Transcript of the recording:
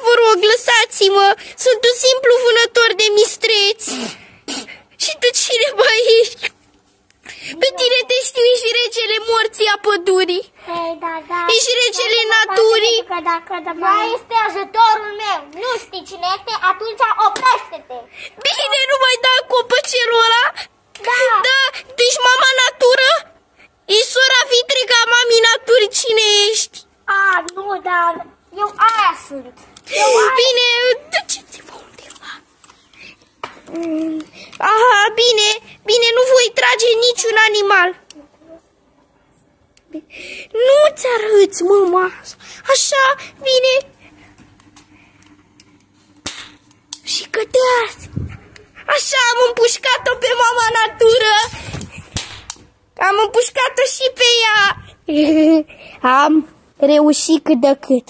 vă rog, lăsați-mă. Sunt un simplu vânător de mistreți. Și tu cine mai ești? Pe tine te știu, ești regele morții a pădurii. Hei, da. Ești regele naturii. Ea este ajutorul meu. Nu știi cine este, atunci oprește-te. Bine, nu mai da copăcelul ăla? Da, deci mama natură? E sora vitregă a mamii naturii, cine ești? Nu, dar eu aia sunt. Bine, duceți-vă undeva. Bine, nu voi trage niciun animal. Nu-ți arăți, mama. Așa, bine. Și căteați. Așa, am împușcat-o pe mama natură. Am împușcat-o și pe ea. Am reușit cât de cât.